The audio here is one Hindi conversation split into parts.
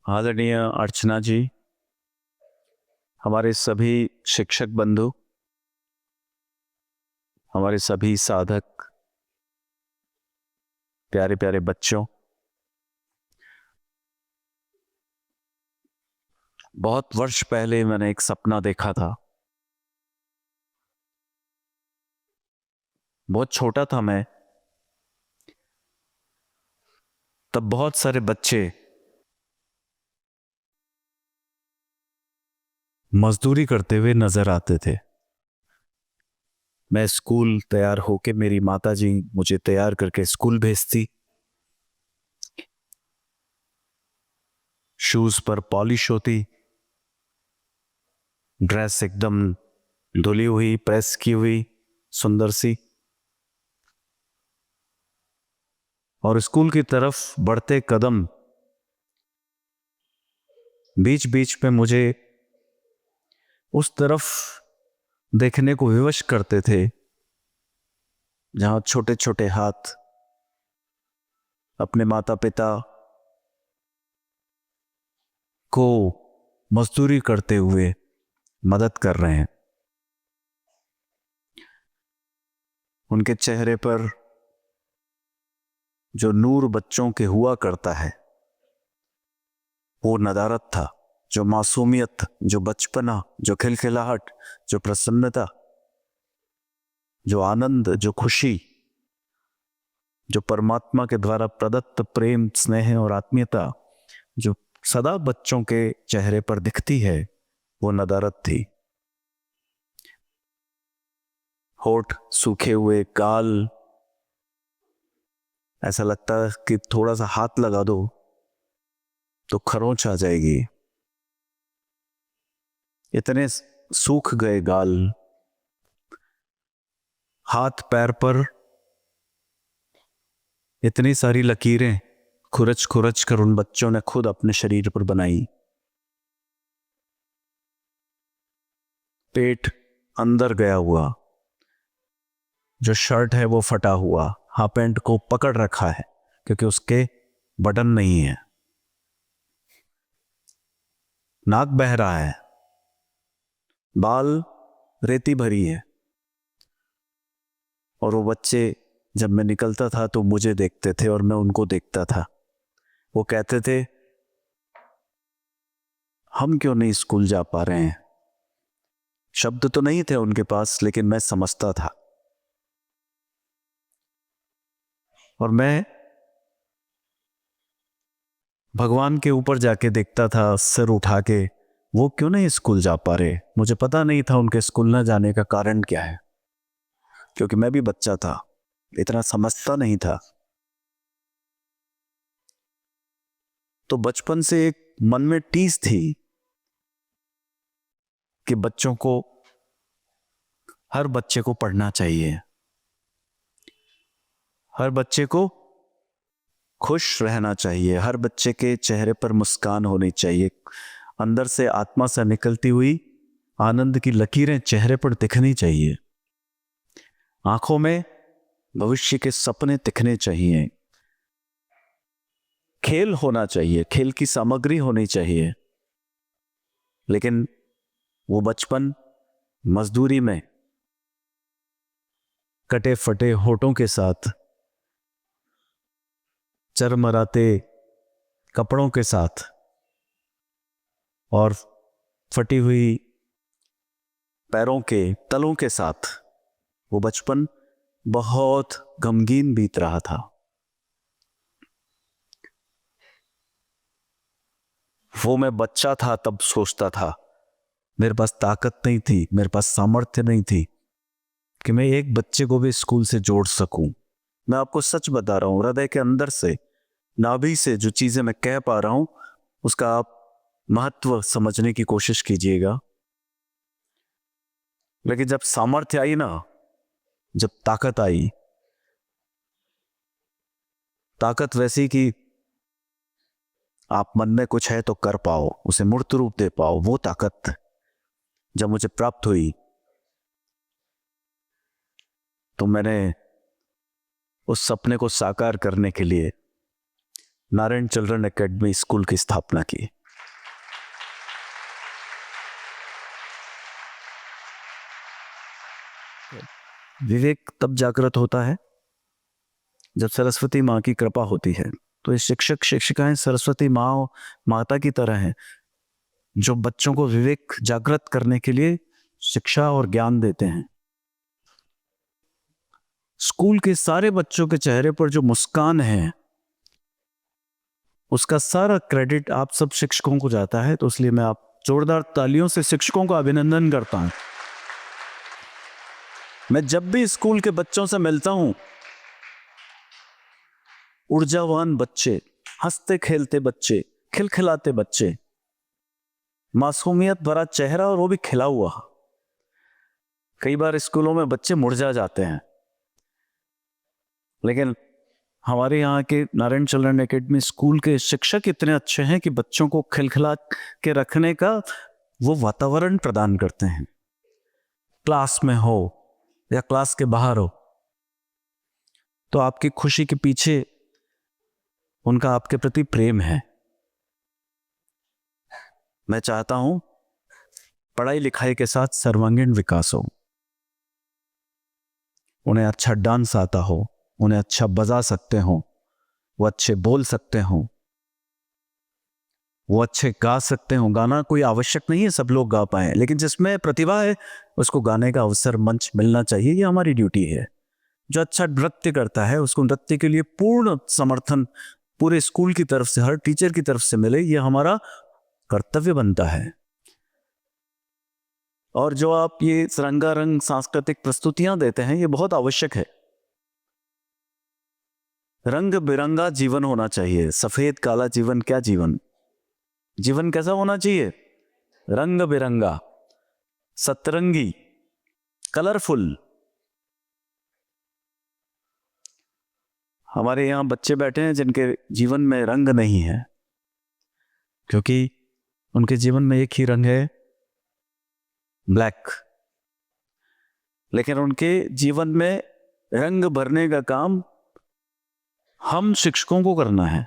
आदरणीय अर्चना जी, हमारे सभी शिक्षक बंधु, हमारे सभी साधक, प्यारे प्यारे बच्चों, बहुत वर्ष पहले मैंने एक सपना देखा था। बहुत छोटा था मैं, तब बहुत सारे बच्चे मजदूरी करते हुए नजर आते थे। मैं स्कूल तैयार होके, मेरी माताजी मुझे तैयार करके स्कूल भेजती। शूज पर पॉलिश होती, ड्रेस एकदम धुली हुई, प्रेस की हुई, सुंदर सी। और स्कूल की तरफ बढ़ते कदम बीच बीच में मुझे उस तरफ देखने को विवश करते थे जहां छोटे छोटे हाथ अपने माता पिता को मजदूरी करते हुए मदद कर रहे हैं। उनके चेहरे पर जो नूर बच्चों के हुआ करता है, वो नदारत था, जो मासूमियत, जो बचपना, जो खिलखिलाहट, जो प्रसन्नता, जो आनंद, जो खुशी, जो परमात्मा के द्वारा प्रदत्त प्रेम, स्नेह और आत्मीयता जो सदा बच्चों के चेहरे पर दिखती है, वो नदारत थी। होठ सूखे हुए, गाल, ऐसा लगता है कि थोड़ा सा हाथ लगा दो तो खरोंच आ जाएगी। इतने सूख गए गाल। हाथ पैर पर इतनी सारी लकीरें खुरच खुरच कर उन बच्चों ने खुद अपने शरीर पर बनाई। पेट अंदर गया हुआ, जो शर्ट है वो फटा हुआ, हाफ पैंट को पकड़ रखा है क्योंकि उसके बटन नहीं है। नाक बह रहा है, बाल रेती भरी है। और वो बच्चे जब मैं निकलता था तो मुझे देखते थे और मैं उनको देखता था। वो कहते थे, हम क्यों नहीं स्कूल जा पा रहे हैं। शब्द तो नहीं थे उनके पास, लेकिन मैं समझता था। और मैं भगवान के ऊपर जाके देखता था, सिर उठा के, वो क्यों नहीं स्कूल जा पा रहे। मुझे पता नहीं था उनके स्कूल ना जाने का कारण क्या है, क्योंकि मैं भी बच्चा था, इतना समझता नहीं था। तो बचपन से एक मन में टीस थी कि बच्चों को, हर बच्चे को पढ़ना चाहिए, हर बच्चे को खुश रहना चाहिए, हर बच्चे के चेहरे पर मुस्कान होनी चाहिए, अंदर से आत्मा से निकलती हुई आनंद की लकीरें चेहरे पर दिखनी चाहिए, आंखों में भविष्य के सपने दिखने चाहिए, खेल होना चाहिए, खेल की सामग्री होनी चाहिए। लेकिन वो बचपन मजदूरी में कटे फटे होठों के साथ, चरमराते कपड़ों के साथ और फटी हुई पैरों के तलों के साथ, वो बचपन बहुत गमगीन बीत रहा था। वो मैं बच्चा था तब सोचता था, मेरे पास ताकत नहीं थी, मेरे पास सामर्थ्य नहीं थी कि मैं एक बच्चे को भी स्कूल से जोड़ सकूं। मैं आपको सच बता रहा हूं, हृदय के अंदर से, नाभि से जो चीजें मैं कह पा रहा हूं, उसका आप महत्व समझने की कोशिश कीजिएगा। लेकिन जब सामर्थ्य आई ना, जब ताकत आई, ताकत वैसी कि आप मन में कुछ है तो कर पाओ, उसे मूर्त रूप दे पाओ, वो ताकत जब मुझे प्राप्त हुई तो मैंने उस सपने को साकार करने के लिए नारायण चिल्ड्रन एकेडमी स्कूल की स्थापना की। विवेक तब जागृत होता है जब सरस्वती माँ की कृपा होती है। तो ये शिक्षक शिक्षिकाएं सरस्वती माता की तरह हैं, जो बच्चों को विवेक जागृत करने के लिए शिक्षा और ज्ञान देते हैं। स्कूल के सारे बच्चों के चेहरे पर जो मुस्कान है, उसका सारा क्रेडिट आप सब शिक्षकों को जाता है। तो इसलिए मैं आप जोरदार तालियों से शिक्षकों का अभिनंदन करता हूं। मैं जब भी स्कूल के बच्चों से मिलता हूं, ऊर्जावान बच्चे, हंसते खेलते बच्चे, खिलखिलाते बच्चे, मासूमियत भरा चेहरा और वो भी खिला हुआ। कई बार स्कूलों में बच्चे मुरझा जाते हैं, लेकिन हमारे यहाँ के नारायण चिल्ड्रन एकेडमी स्कूल के शिक्षक इतने अच्छे हैं कि बच्चों को खिलखिला के रखने का वो वातावरण प्रदान करते हैं। क्लास में हो या क्लास के बाहर हो, तो आपकी खुशी के पीछे उनका आपके प्रति प्रेम है। मैं चाहता हूं पढ़ाई लिखाई के साथ सर्वांगीण विकास हो। उन्हें अच्छा डांस आता हो, उन्हें अच्छा बजा सकते हो, वो अच्छे बोल सकते हो, वो अच्छे गा सकते हो। गाना कोई आवश्यक नहीं है सब लोग गा पाए, लेकिन जिसमें प्रतिभा है उसको गाने का अवसर, मंच मिलना चाहिए। ये हमारी ड्यूटी है। जो अच्छा नृत्य करता है उसको नृत्य के लिए पूर्ण समर्थन पूरे स्कूल की तरफ से, हर टीचर की तरफ से मिले, ये हमारा कर्तव्य बनता है। और जो आप ये रंगारंग सांस्कृतिक प्रस्तुतियां देते हैं, ये बहुत आवश्यक है। रंग बिरंगा जीवन होना चाहिए। सफेद काला जीवन क्या जीवन? जीवन कैसा होना चाहिए? रंग बिरंगा, सतरंगी, कलरफुल। हमारे यहां बच्चे बैठे हैं जिनके जीवन में रंग नहीं है, क्योंकि उनके जीवन में एक ही रंग है, ब्लैक। लेकिन उनके जीवन में रंग भरने का काम हम शिक्षकों को करना है।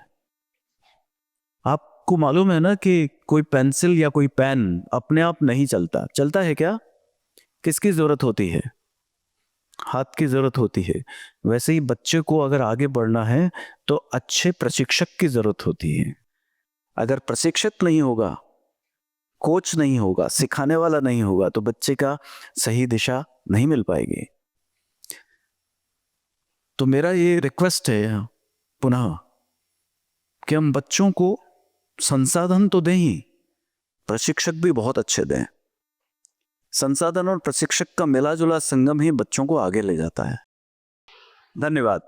आपको मालूम है ना कि कोई पेंसिल या कोई पेन अपने आप नहीं चलता। चलता है क्या? किसकी जरूरत होती है? हाथ की जरूरत होती है। वैसे ही बच्चे को अगर आगे बढ़ना है तो अच्छे प्रशिक्षक की जरूरत होती है। अगर प्रशिक्षक नहीं होगा, कोच नहीं होगा, सिखाने वाला नहीं होगा, तो बच्चे का सही दिशा नहीं मिल पाएगी। तो मेरा ये रिक्वेस्ट है पुनः कि हम बच्चों को संसाधन तो दें ही, प्रशिक्षक भी बहुत अच्छे दें। संसाधन और प्रशिक्षक का मिला जुला संगम ही बच्चों को आगे ले जाता है। धन्यवाद।